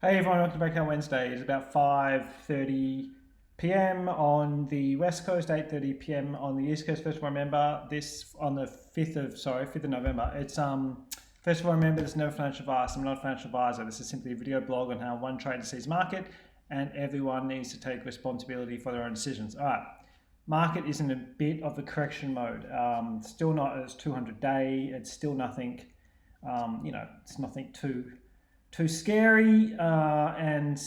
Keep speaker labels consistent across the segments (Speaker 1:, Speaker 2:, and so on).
Speaker 1: Hey everyone, welcome to Breakout Wednesday. It's about 5:30 p.m. on the West Coast, 8:30 p.m. on the East Coast. First of all, remember this on the 5th of November. It's first of all, remember this is no financial advice. I'm not a financial advisor. This is simply a video blog on how one trader sees market, and everyone needs to take responsibility for their own decisions. All right. Market is in a bit of a correction mode. Still not as 200-day. It's still nothing. It's nothing too scary, and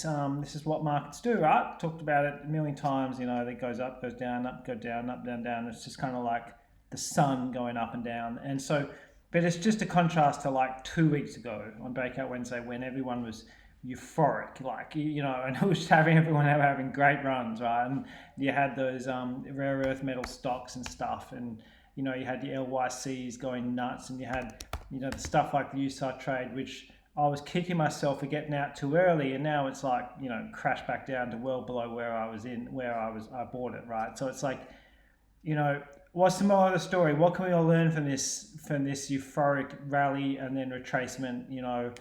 Speaker 1: this is what markets do, right? Talked about it a million times. It goes up, goes down, up, go down, up, down, down. It's just kind of like the sun going up and down. And so, but it's just a contrast to like 2 weeks ago on Breakout Wednesday when everyone was euphoric, and it was everyone having great runs, right? And you had those rare earth metal stocks and stuff, and you had the LYCs going nuts, and you had the stuff like the USAR trade, which I was kicking myself for getting out too early, and now it's like crashed back down to well below where I bought it, right? So it's like, what's the moral of the story? What can we all learn from this euphoric rally and then retracement? I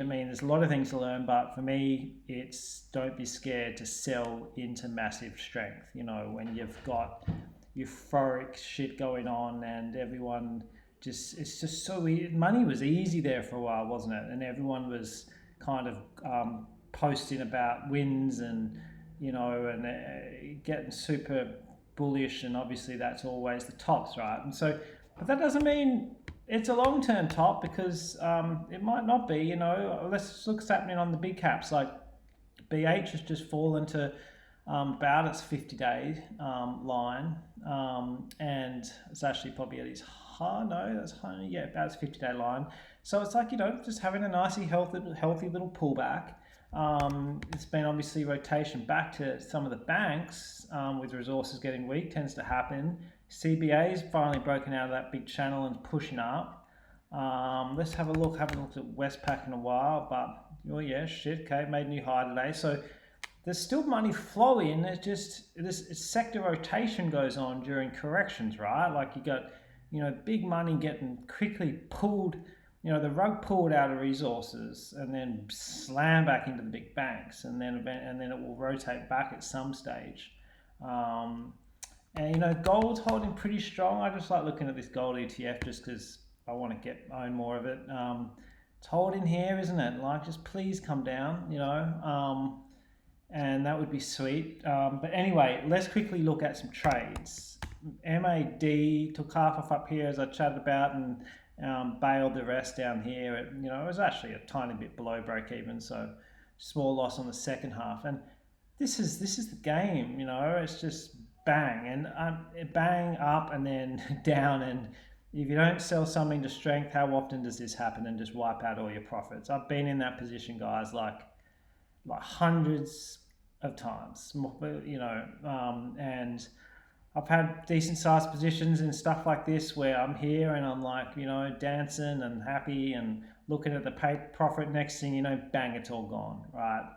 Speaker 1: mean, there's a lot of things to learn, but for me, it's don't be scared to sell into massive strength. When you've got euphoric shit going on and everyone. It's just so weird. Money was easy there for a while, wasn't it? And everyone was kind of posting about wins and getting super bullish, and obviously that's always the tops, right? And so, but that doesn't mean it's a long-term top, because it might not be. Let's look what's happening on the big caps. Like BH has just fallen to about its 50-day line, and it's actually probably at its about its 50-day line. So it's like just having a nicely healthy little pullback. It's been obviously rotation back to some of the banks, with resources getting weak, tends to happen. CBA's finally broken out of that big channel and pushing up. Let's have a look. Haven't looked at Westpac in a while, but made a new high today. So there's still money flowing. It's just this sector rotation goes on during corrections, right? Like you got big money getting quickly pulled, the rug pulled out of resources and then slam back into the big banks, and then it will rotate back at some stage. Gold's holding pretty strong. I just like looking at this gold ETF just because I want to own more of it. It's holding here, isn't it? Like, just please come down, and that would be sweet. But anyway, let's quickly look at some trades. MAD took half off up here, as I chatted about, and bailed the rest down here. It was actually a tiny bit below break even, so small loss on the second half. And this is the game. It's just bang and bang up and then down. And if you don't sell something to strength, how often does this happen and just wipe out all your profits? I've been in that position, guys, like hundreds of times, and I've had decent sized positions and stuff like this where I'm here and I'm like, dancing and happy and looking at the profit. Next thing bang, it's all gone, right?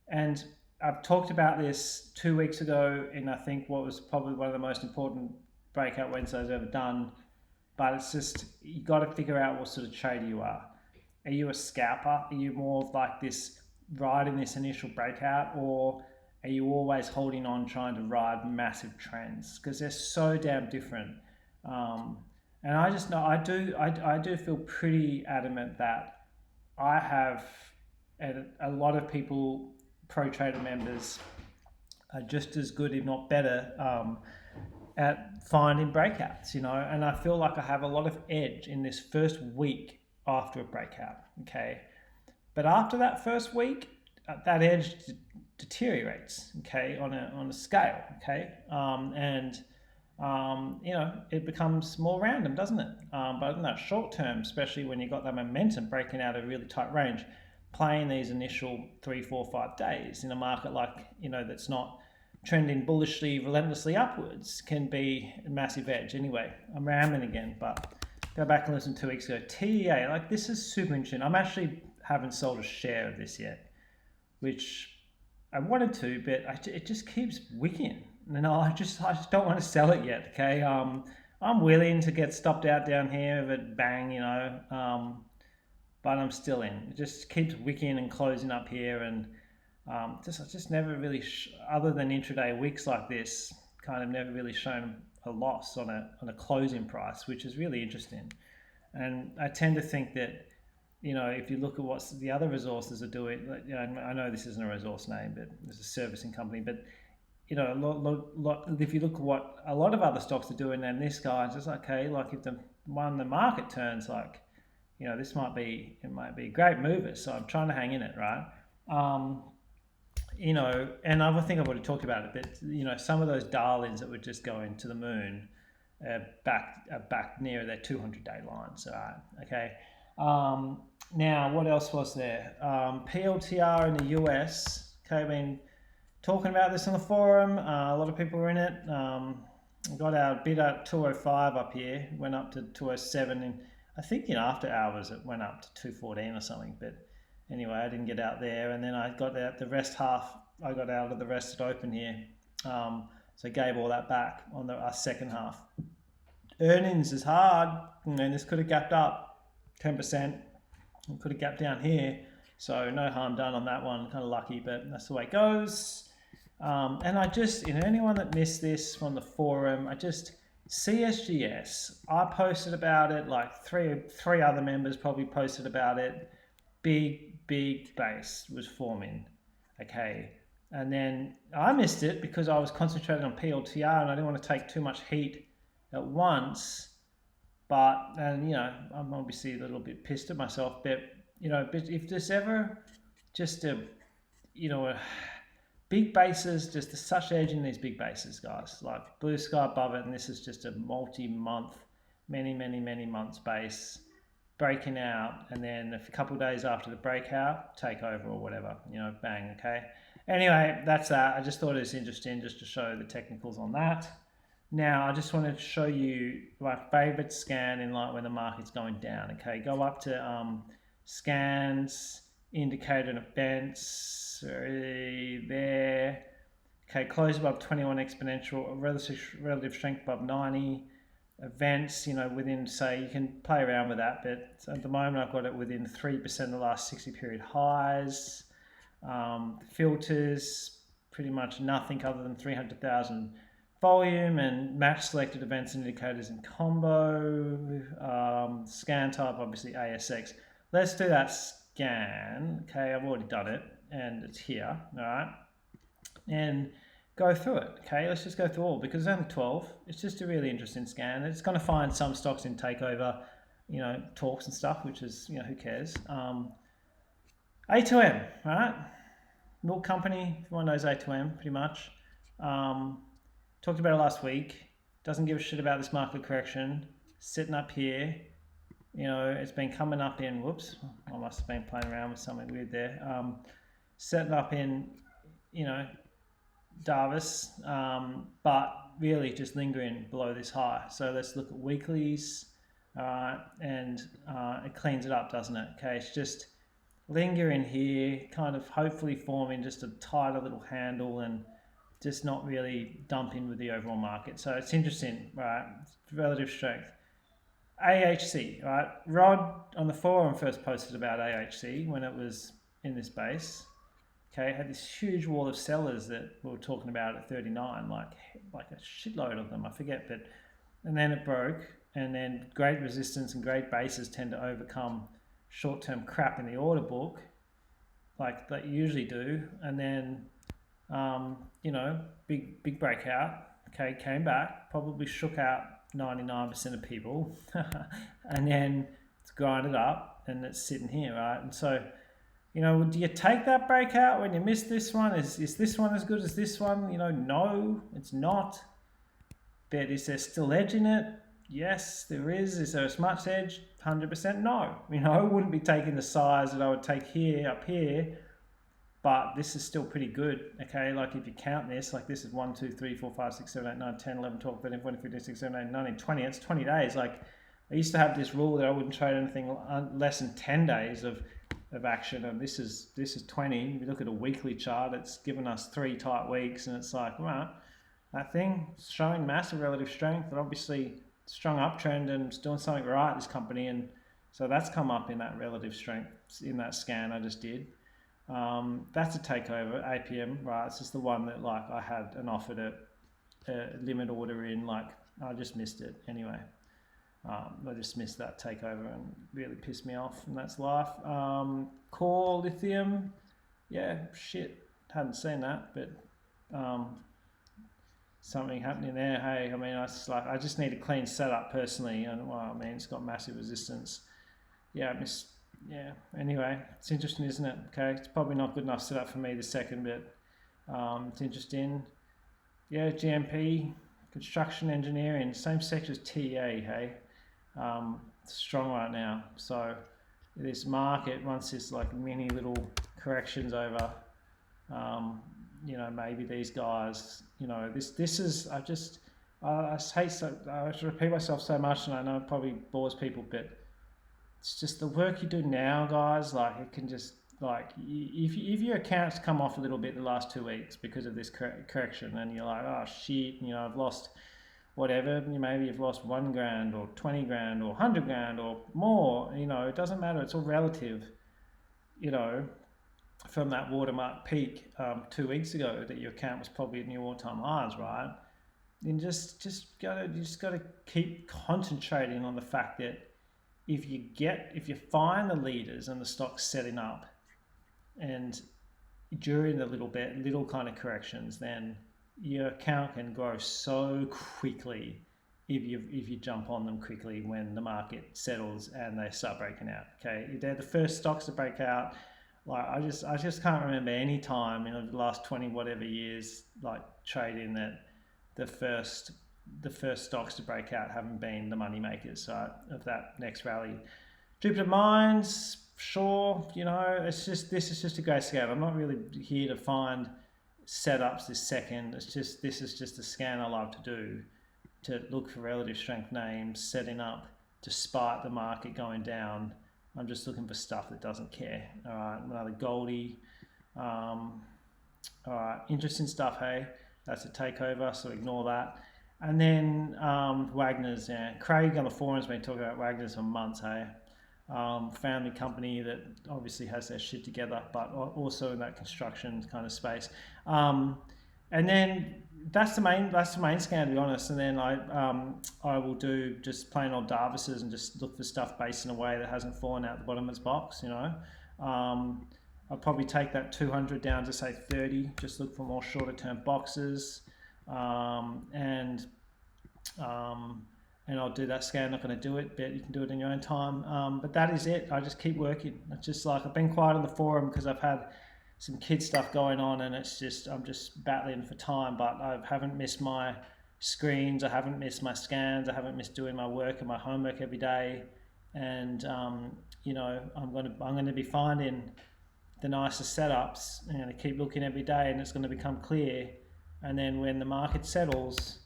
Speaker 1: And I've talked about this 2 weeks ago in, I think, what was probably one of the most important Breakout Wednesdays I've ever done. But it's just, you got to figure out what sort of trader you are. Are you a scalper? Are you more of like this, riding this initial breakout, or are you always holding on, trying to ride massive trends? Because they're so damn different. And I just know I do feel pretty adamant that I have, and a lot of people, pro trader members, are just as good, if not better, at finding breakouts. And I feel like I have a lot of edge in this first week after a breakout. Okay, but after that first week, that edge deteriorates, okay, on a scale, okay, it becomes more random, doesn't it? But in that short term, especially when you got that momentum breaking out a really tight range, playing these initial 3, 4, 5 days in a market like that's not trending bullishly, relentlessly upwards, can be a massive edge. Anyway, I'm rambling again, but go back and listen 2 weeks ago. TEA, like, this is super interesting. I'm actually haven't sold a share of this yet, which I wanted to, but it just keeps wicking. I just don't want to sell it yet. Okay, I'm willing to get stopped out down here if it bang, but I'm still in. It just keeps wicking and closing up here, and I just never really, other than intraday wicks like this, kind of never really shown a loss on a closing price, which is really interesting. And I tend to think that, if you look at what the other resources are doing, I know this isn't a resource name, but it's a servicing company, but if you look at what a lot of other stocks are doing, and this guy's just okay, like if the market turns, like, this might be a great mover. So I'm trying to hang in it, right? And I think I've already talked about it, but some of those darlings that were just going to the moon are back near their 200-day lines. All right, okay. Now, what else was there? PLTR in the US. Okay, I've been talking about this on the forum. A lot of people were in it. Got our bid at 205 up here, went up to 207, and I think after hours it went up to 214 or something. But anyway, I didn't get out there, and then I got out the rest half. I got out of the rest at open here, so gave all that back on our second half. Earnings is hard, and this could have gapped up 10%. It could have gapped down here, so no harm done on that one. Kind of lucky, but that's the way it goes. And I just, anyone that missed this from the forum, CSGS, I posted about it, like three other members probably posted about it. Big base was forming, okay? And then I missed it because I was concentrating on PLTR and I didn't want to take too much heat at once. I'm obviously a little bit pissed at myself, but if there's ever just big bases, just such edge in these big bases, guys, like blue sky above it, and this is just a multi-month, many months base breaking out, and then a couple of days after the breakout, take over or whatever, bang, okay? Anyway, that's that. I just thought it was interesting just to show the technicals on that. Now, I just wanted to show you my favorite scan in like when the market's going down, okay? Go up to scans, indicator and events, there. Okay, close above 21 exponential, relative strength above 90. Events, within, say, you can play around with that, but at the moment I've got it within 3% of the last 60 period highs. Filters, pretty much nothing other than 300,000 volume, and match selected events and indicators in combo. Scan type, obviously ASX. Let's do that scan. Okay, I've already done it, and it's here, all right? And go through it, okay? Let's just go through all, because there's only 12. It's just a really interesting scan. It's going to find some stocks in takeover, talks and stuff, which is, who cares? A2m, right? Milk company, everyone knows A2m pretty much. Talked about it last week. Doesn't give a shit about this market correction. Sitting up here, it's been coming up in, whoops, I must have been playing around with something weird there. Setting up in, Davis, but really just lingering below this high. So let's look at weeklies, and it cleans it up, doesn't it? Okay, it's just lingering here, kind of hopefully forming just a tighter little handle and just not really dumping with the overall market. So it's interesting, right? Relative strength. AHC, right? Rod on the forum first posted about AHC when it was in this base. Okay, had this huge wall of sellers that we were talking about at 39, like a shitload of them, I forget, but, and then it broke, and then great resistance and great bases tend to overcome short-term crap in the order book, like they usually do, and then, big breakout, okay, came back, probably shook out 99% of people, and then it's grinded up, and it's sitting here, right, and so, do you take that breakout when you miss this one? Is this one as good as this one? No, it's not. But is there still edge in it? Yes, there is. Is there as much edge? 100% no. I wouldn't be taking the size that I would take here, up here, but this is still pretty good, okay? Like if you count this, like this is 1, 2, 3, 4, 5, 6, 7, 8, 9, 10, 11, 12, 13, 14, 15, 16, 17, 18, 19, 20. It's 20 days. Like I used to have this rule that I wouldn't trade anything less than 10 days of action, and this is 20. If you look at a weekly chart, it's given us 3 tight weeks, and it's like, well, that thing is showing massive relative strength, and obviously strong uptrend, and it's doing something right, this company, and So that's come up in that relative strength in that scan I just did. That's a takeover, APM, right? It's just the one that like I had an offer to limit order in, like I just missed it anyway. I just missed that takeover and really pissed me off, and that's life. Core lithium, yeah, shit, hadn't seen that, but something happening there. Hey, I mean, I just need a clean setup personally, and well, I mean, it's got massive resistance. Yeah, anyway, it's interesting, isn't it? Okay, it's probably not good enough setup for me the second, but it's interesting. Yeah, GMP, construction engineering, same sector as TA, hey. Strong right now. So this market, once there's like many little corrections over, you know, maybe these guys, you know, this is, I repeat myself so much, and I know it probably bores people, but it's just the work you do now, guys. Like it can just, like, if your accounts come off a little bit the last 2 weeks because of this correction, and you're like, oh shit, you know, I've lost whatever, maybe you've lost 1 grand or 20 grand or 100 grand or more, you know, it doesn't matter, it's all relative, you know, from that watermark peak 2 weeks ago that your account was probably at new all-time highs, right? Then you just gotta keep concentrating on the fact that if you find the leaders and the stocks setting up, and during the little kind of corrections, then your account can grow so quickly if you jump on them quickly when the market settles and they start breaking out. Okay, they're the first stocks to break out. Like I just can't remember any time in the last 20 whatever years like trading that the first stocks to break out haven't been the money makers of that next rally. Jupiter Mines, sure, you know, this is just a great scan. I'm not really here to find setups this second. This is just a scan I love to do, to look for relative strength names setting up despite the market going down. I'm just looking for stuff that doesn't care. All right, another Goldie. All right, interesting stuff. Hey, that's a takeover, so ignore that. And then Wagner's. Yeah, Craig on the forum's been talking about Wagner's for months. Hey. Family company that obviously has their shit together, but also in that construction kind of space. And then that's the main scan, to be honest. And then I will do just plain old Darvises and just look for stuff based in a way that hasn't fallen out the bottom of its box. You know, I'll probably take that 200 down to say 30. Just look for more shorter term boxes, and I'll do that scan. I'm not going to do it, but you can do it in your own time. But that is it. I just keep working. It's just like I've been quiet on the forum because I've had some kid stuff going on, and it's just I'm just battling for time. But I haven't missed my screens. I haven't missed my scans. I haven't missed doing my work and my homework every day. And you know, I'm going to be finding the nicest setups. I'm going to keep looking every day, and it's going to become clear. And then when the market settles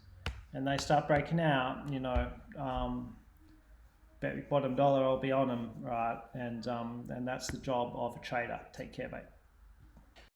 Speaker 1: and they start breaking out, you know, bet bottom dollar I'll be on them, right? And that's the job of a trader. Take care, mate.